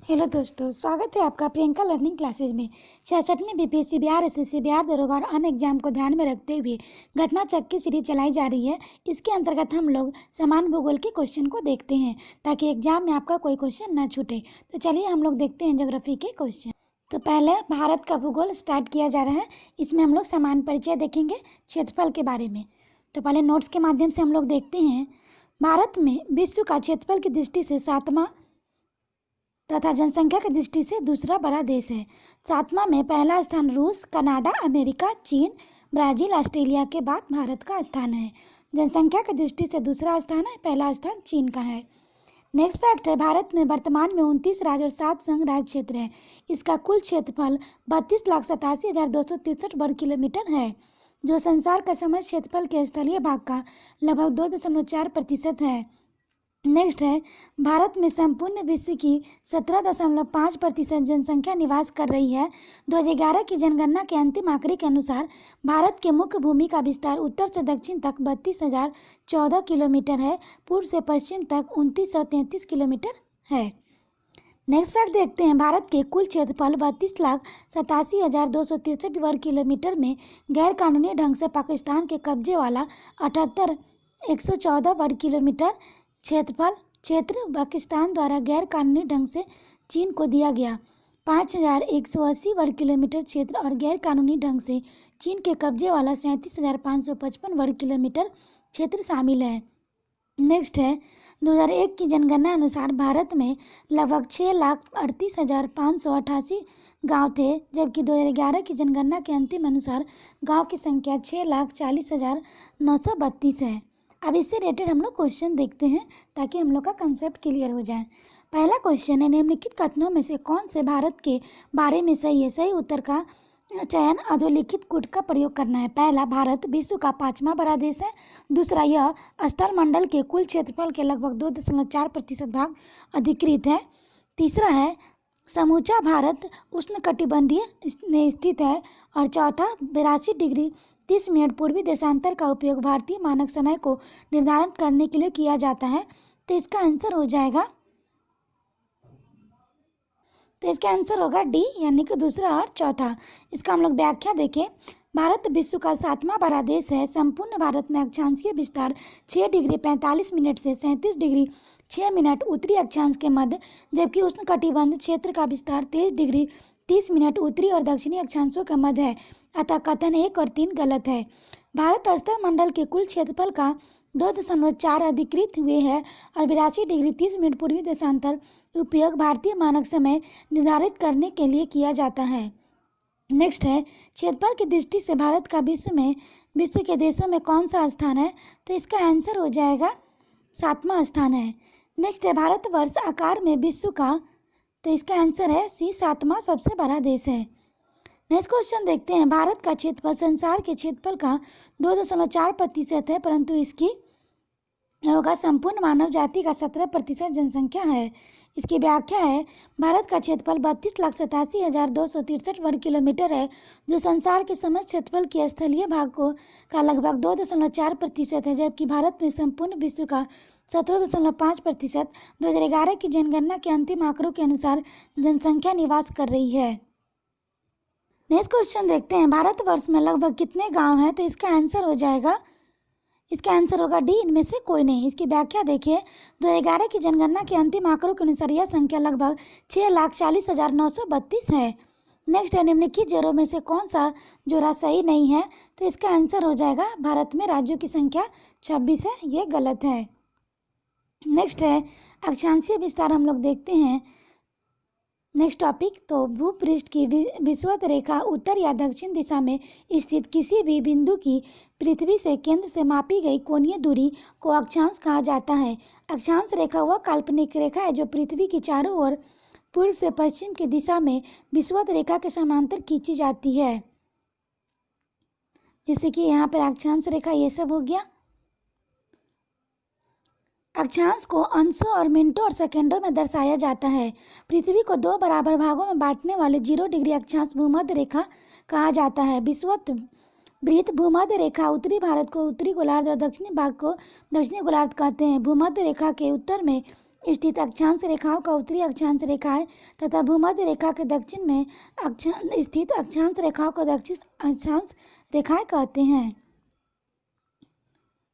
Hello दोस्तों, स्वागत है आपका प्रियंका लर्निंग क्लासेज में। 66वीं बीपीएससी बिहार एसएससी बिहार दरोगा और अन्य एग्जाम को ध्यान में रखते हुए घटना चक्र की सीरीज चलाई जा रही है। इसके अंतर्गत हम लोग समान भूगोल के क्वेश्चन को देखते हैं ताकि एग्जाम में आपका कोई क्वेश्चन न छूटे। तो चलिए हम लोग देखते हैं ज्योग्राफी के क्वेश्चन। तो पहले भारत का भूगोल स्टार्ट किया जा रहा है। इसमें हम लोग समान परिचय देखेंगे क्षेत्रफल के बारे में। तो पहले नोट्स के माध्यम से हम लोग देखते हैं। भारत में विश्व का क्षेत्रफल की दृष्टि से 7वां तथा जनसंख्या की दृष्टि से दूसरा बड़ा देश है। 7वां में पहला स्थान रूस, कनाडा, अमेरिका, चीन, ब्राज़ील, ऑस्ट्रेलिया के बाद भारत का स्थान है। जनसंख्या की दृष्टि से दूसरा स्थान है, पहला स्थान चीन का है। नेक्स्ट फैक्ट है, भारत में वर्तमान में 29 राज्य और 7 संघ राज्य क्षेत्र है। इसका कुल क्षेत्रफल 32,87,263 वर्ग किलोमीटर है, जो संसार का समस्त क्षेत्रफल के स्थलीय भाग का लगभग 2.4% है। नेक्स्ट है, भारत में संपूर्ण विश्व की 17.5% जनसंख्या निवास कर रही है। 2011 की जनगणना के अंतिम आंकड़े के अनुसार भारत के मुख्य भूमि का विस्तार उत्तर से दक्षिण तक 32,014 किलोमीटर है, पूर्व से पश्चिम तक 2933 किलोमीटर है। नेक्स्ट फैक्ट देखते हैं, भारत के कुल क्षेत्रफल 32,87,263 वर्ग किलोमीटर में गैर कानूनी ढंग से पाकिस्तान के कब्जे वाला 78,114 वर्ग किलोमीटर क्षेत्र पाकिस्तान द्वारा गैर कानूनी ढंग से चीन को दिया गया। 5,180 वर्ग किलोमीटर क्षेत्र और गैर कानूनी ढंग से चीन के कब्जे वाला 37,555 वर्ग किलोमीटर क्षेत्र शामिल है। नेक्स्ट है, 2001 की जनगणना अनुसार भारत में लगभग 6,38,588 गांव थे, जबकि 2011 की जनगणना के अंतिम अनुसार गांव की संख्या 6,40,932 है। अब इससे रिलेटेड हम लोग क्वेश्चन देखते हैं ताकि हम लोग का कंसेप्ट क्लियर हो जाए। पहला क्वेश्चन है, निम्नलिखित कथनों में से कौन से भारत के बारे में सही है? सही उत्तर का चयन अधोलिखित कूट का प्रयोग करना है। पहला, भारत विश्व का 5वां बड़ा देश है। दूसरा, यह स्थलमंडल के कुल क्षेत्रफल के लगभग 2.4% भाग अधिकृत है। तीसरा है, समूचा भारत उष्णकटिबंधीय में स्थित है। और चौथा, 82 डिग्री 30 मिनट पूर्वी देशांतर का उपयोग भारतीय मानक समय को निर्धारण करने के लिए किया जाता है। तो इसका आंसर होगा डी, यानी कि दूसरा और चौथा। इसका हम लोग व्याख्या देखें। भारत विश्व का 7वां बड़ा देश है। संपूर्ण भारत में अक्षांशीय विस्तार 6 डिग्री 45 मिनट से 37 डिग्री 6 मिनट उत्तरी अक्षांश के मध्य, जबकि उष्णकटिबंध क्षेत्र का विस्तार 23 डिग्री 30 मिनट उत्तरी और दक्षिणी अक्षांशों का मध्य है। अतः कथन 1 और 3 गलत है। भारत स्थलमंडल के कुल क्षेत्रफल का 2.4 अधिकृत हुए है और 82 डिग्री 30 मिनट पूर्वी देशांतर उपयोग भारतीय मानक समय निर्धारित करने के लिए किया जाता है। नेक्स्ट है, क्षेत्रफल की दृष्टि से भारत का विश्व के देशों में कौन सा स्थान है? तो इसका आंसर हो जाएगा 7वां स्थान है। नेक्स्ट है, भारतवर्ष आकार में विश्व का, तो इसका आंसर है सी, 7वां सबसे बड़ा देश है। नेक्स्ट क्वेश्चन देखते हैं, भारत का क्षेत्रफल संसार के क्षेत्रफल का 2.4% है, परंतु इसकी होगा संपूर्ण मानव जाति का 17% जनसंख्या है। इसकी व्याख्या है, भारत का क्षेत्रफल 32,87,263 वर्ग किलोमीटर है, जो संसार के समस्त क्षेत्रफल के स्थलीय भाग का लगभग 2.4% है, जबकि भारत में संपूर्ण विश्व का 17.5% 2011 की जनगणना के अंतिम आंकड़ों के अनुसार जनसंख्या निवास कर रही है। नेक्स्ट क्वेश्चन देखते हैं, भारतवर्ष में लगभग कितने गांव हैं? तो इसका आंसर होगा डी, इनमें से कोई नहीं। इसकी व्याख्या देखिए, 2011 की जनगणना के अंतिम आंकड़ों के अनुसार यह संख्या लगभग 6,40,932 है। नेक्स्ट है, निम्नलिखित जोड़ों में से कौन सा जोड़ा सही नहीं है? तो इसका आंसर हो जाएगा, भारत में राज्यों की संख्या 26 है, ये गलत है। नेक्स्ट है, अक्षांशीय विस्तार हम लोग देखते हैं। नेक्स्ट टॉपिक, तो भूपृष्ठ की विषुवत रेखा उत्तर या दक्षिण दिशा में स्थित किसी भी बिंदु की पृथ्वी से केंद्र से मापी गई कोणीय दूरी को अक्षांश कहा जाता है। अक्षांश रेखा वह काल्पनिक रेखा है जो पृथ्वी की चारों ओर पूर्व से पश्चिम की दिशा में विषुवत रेखा के समांतर खींची जाती है। जैसे कि यहाँ पर अक्षांश रेखा ये सब हो गया। अक्षांश को अंशों और मिनटों और सेकंडों में दर्शाया जाता है। पृथ्वी को 2 बराबर भागों में बांटने वाले 0 डिग्री अक्षांश भूमध्य रेखा कहा जाता है। विषुवत वृत्त भूमध्य रेखा उत्तरी भारत को उत्तरी गोलार्ध और दक्षिणी भाग को दक्षिणी गोलार्ध कहते हैं। भूमध्य रेखा के उत्तर में स्थित अक्षांश रेखाओं का उत्तरी अक्षांश रेखाएं तथा भूमध्य रेखा के दक्षिण में स्थित अक्षांश रेखाओं को दक्षिण अक्षांश रेखाएं कहते हैं।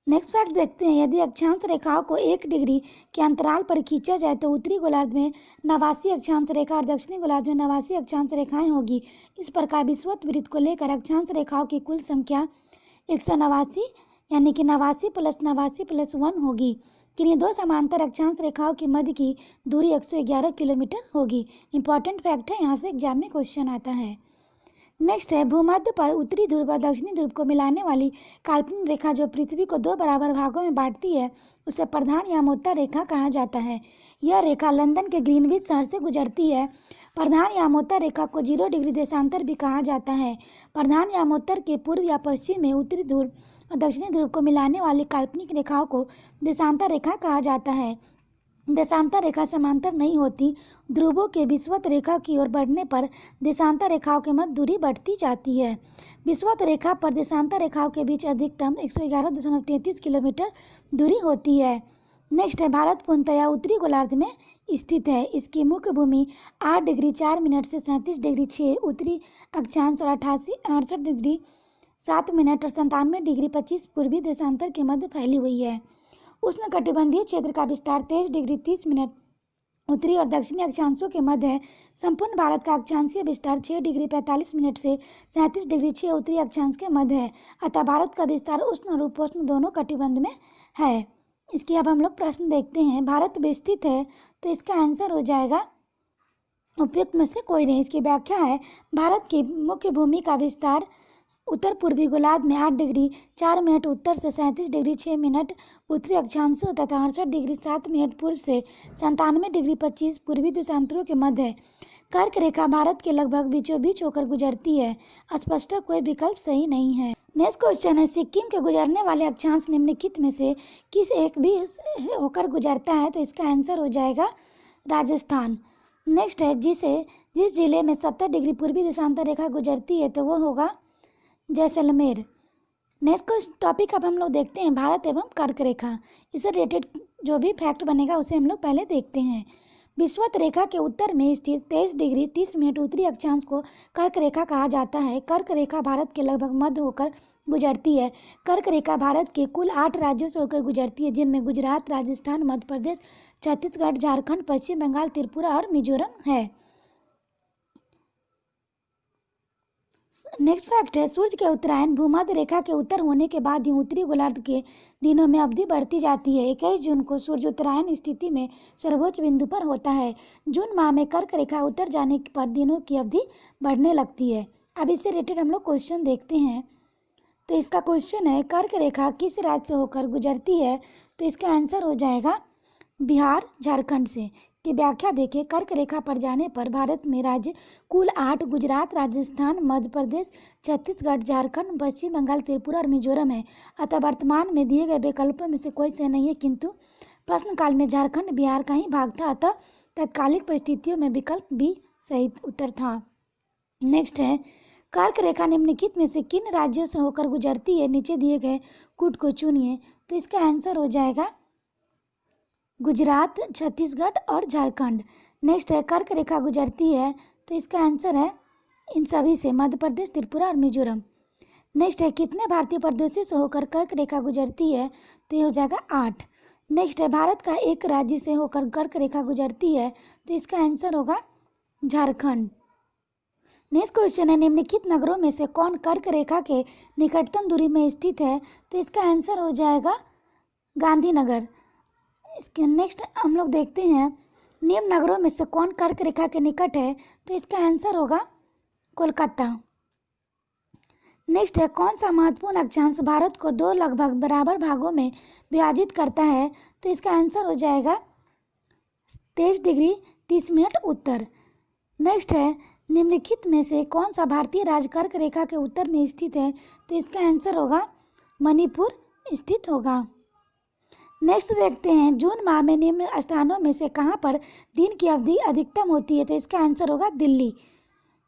नेक्स्ट फैक्ट देखते हैं, यदि अक्षांश रेखाओं को 1 डिग्री के अंतराल पर खींचा जाए तो उत्तरी गोलार्ध में 89 अक्षांश रेखा और दक्षिणी गोलार्ध में 89 अक्षांश रेखाएं होगी। इस प्रकार विषुवत वृत्त को लेकर अक्षांश रेखाओं की कुल संख्या 189 यानी कि 89 + 89 + 1 होगी। किन्हीं दो समांतर अक्षांश रेखाओं के मध्य की दूरी 111 किलोमीटर होगी। इंपॉर्टेंट फैक्ट है, यहाँ से एग्जाम में क्वेश्चन आता है। नेक्स्ट है, भूमध्य पर उत्तरी ध्रुव और दक्षिणी ध्रुव को मिलाने वाली काल्पनिक रेखा जो पृथ्वी को 2 बराबर भागों में बांटती है उसे प्रधान या मोटा रेखा कहा जाता है। यह रेखा लंदन के ग्रीनविच शहर से गुजरती है। प्रधान या मोटा रेखा को 0 डिग्री देशांतर भी कहा जाता है। प्रधान या मोटर के पूर्व या पश्चिम में उत्तरी ध्रुव और दक्षिणी ध्रुव को मिलाने वाली काल्पनिक रेखाओं को देशांतर रेखा कहा जाता है। देशांतर रेखा समांतर नहीं होती। ध्रुवों के विषुवत रेखा की ओर बढ़ने पर देशांतर रेखाओं के मध्य दूरी बढ़ती जाती है। विषुवत रेखा पर देशांतर रेखाओं के बीच अधिकतम 111.33 किलोमीटर दूरी होती है। नेक्स्ट है, भारत पूर्णतया उत्तरी गोलार्ध में स्थित है। इसकी मुख्य भूमि 8 डिग्री 4 मिनट से 37 डिग्री 6 उत्तरी अक्षांश और 68 डिग्री 7 मिनट और 97 डिग्री 25 पूर्वी देशांतर के मध्य फैली हुई है। उष्णकटिबंधीय क्षेत्र का विस्तार 23 डिग्री 30 मिनट उत्तरी और दक्षिणी अक्षांशों के मध्य है। संपूर्ण भारत का अक्षांशीय विस्तार 6 डिग्री 45 मिनट से 37 डिग्री 6 उत्तरी अक्षांश के मध्य है। अतः भारत का विस्तार उष्ण और उपोष्ण दोनों कटिबंध में है। इसकी अब हम लोग प्रश्न देखते हैं। भारत विस्तृत है तो इसका आंसर हो जाएगा उपयुक्त में से कोई नहीं। इसकी व्याख्या है, भारत की मुख्य भूमि का विस्तार उत्तर पूर्वी गोलार्ध में 8 डिग्री 4 मिनट उत्तर से 37 डिग्री 6 मिनट उत्तरी अक्षांशों तथा 68 डिग्री 7 मिनट पूर्व से 97 डिग्री 25 पूर्वी देशांतरों के मध्य है। कर्क रेखा भारत के लगभग बीचों बीच होकर गुजरती है। स्पष्ट कोई विकल्प सही नहीं है। नेक्स्ट क्वेश्चन है, सिक्किम के गुजरने वाले अक्षांश निम्नलिखित में से किस एक भी होकर गुजरता है? तो इसका आंसर हो जाएगा राजस्थान। नेक्स्ट है, जिस जिले में 70 डिग्री पूर्वी देशांतर रेखा गुजरती है तो वो होगा जैसलमेर। नेक्स्ट टॉपिक अब हम लोग देखते हैं, भारत एवं कर्क रेखा। इससे रिलेटेड जो भी फैक्ट बनेगा उसे हम लोग पहले देखते हैं। विषुवत रेखा के उत्तर में स्थित 23 डिग्री 30 मिनट उत्तरी अक्षांश को कर्क रेखा कहा जाता है। कर्क रेखा भारत के लगभग मध्य होकर गुजरती है। कर्क रेखा भारत के कुल 8 राज्यों से होकर गुजरती है, जिनमें गुजरात, राजस्थान, मध्य प्रदेश, छत्तीसगढ़, झारखंड, पश्चिम बंगाल, त्रिपुरा और मिजोरम है। नेक्स्ट फैक्ट है, सूर्य के उत्तरायण भूमध्य रेखा के उत्तर होने के बाद ही उत्तरी गोलार्ध के दिनों में अवधि बढ़ती जाती है। 21 जून को सूर्य उत्तरायण स्थिति में सर्वोच्च बिंदु पर होता है। जून माह में कर्क रेखा उत्तर जाने पर दिनों की अवधि बढ़ने लगती है। अब इससे रिलेटेड हम लोग क्वेश्चन देखते हैं। तो इसका क्वेश्चन है, कर्क रेखा किस राज्य से होकर गुजरती है? तो इसका आंसर हो जाएगा बिहार, झारखंड से। की व्याख्या देखें, कर्क रेखा पर जाने पर भारत में राज्य कुल 8 गुजरात, राजस्थान, मध्य प्रदेश, छत्तीसगढ़, झारखंड, पश्चिम बंगाल, त्रिपुरा और मिजोरम है। अतः वर्तमान में दिए गए विकल्पों में से कोई सही नहीं है, किंतु प्रश्नकाल में झारखंड बिहार का ही भाग था, अतः तत्कालिक परिस्थितियों में विकल्प भी सही उत्तर था। नेक्स्ट है, कर्क रेखा निम्नलिखित में से किन राज्यों से होकर गुजरती है? नीचे दिए गए कूट को चुनिए। तो इसका आंसर हो जाएगा गुजरात, छत्तीसगढ़ और झारखंड। नेक्स्ट है, कर्क रेखा गुजरती है तो इसका आंसर है इन सभी से मध्य प्रदेश, त्रिपुरा और मिजोरम। नेक्स्ट है, कितने भारतीय प्रदेशों से होकर कर्क रेखा गुजरती है? तो ये हो जाएगा 8। नेक्स्ट है, भारत का एक राज्य से होकर कर्क रेखा गुजरती है तो इसका आंसर होगा झारखंड। नेक्स्ट क्वेश्चन है, निम्नलिखित नगरों में से कौन कर्क रेखा के निकटतम दूरी में स्थित है? तो इसका आंसर हो जाएगा गांधीनगर। इसके नेक्स्ट हम लोग देखते हैं, निम्न नगरों में से कौन कर्क रेखा के निकट है? तो इसका आंसर होगा कोलकाता। नेक्स्ट है, कौन सा महत्वपूर्ण अक्षांश भारत को 2 लगभग बराबर भागों में विभाजित करता है? तो इसका आंसर हो जाएगा 23 डिग्री 30 मिनट उत्तर। नेक्स्ट है, निम्नलिखित में से कौन सा भारतीय राज्य कर्क रेखा के उत्तर में स्थित है? तो इसका आंसर होगा मणिपुर स्थित होगा। नेक्स्ट देखते हैं, जून माह में निम्न स्थानों में से कहाँ पर दिन की अवधि अधिकतम होती है? तो इसका आंसर होगा दिल्ली।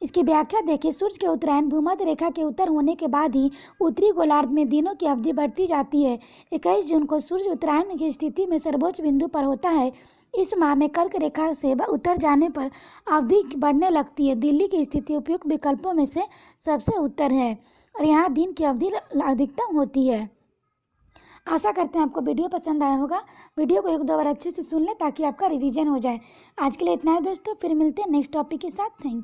इसकी व्याख्या देखिए, सूर्य के उत्तरायण भूमध्य रेखा के उत्तर होने के बाद ही उत्तरी गोलार्ध में दिनों की अवधि बढ़ती जाती है। 21 जून को सूर्य उत्तरायण की स्थिति में सर्वोच्च बिंदु पर होता है। इस माह में कर्क रेखा से उतर जाने पर अवधि बढ़ने लगती है। दिल्ली की स्थिति उपयुक्त विकल्पों में से सबसे उत्तर है और यहाँ दिन की अवधि अधिकतम होती है। आशा करते हैं आपको वीडियो पसंद आया होगा। वीडियो को 1-2 बार अच्छे से सुन लें ताकि आपका रिवीजन हो जाए। आज के लिए इतना है दोस्तों, फिर मिलते हैं नेक्स्ट टॉपिक के साथ। Thank you.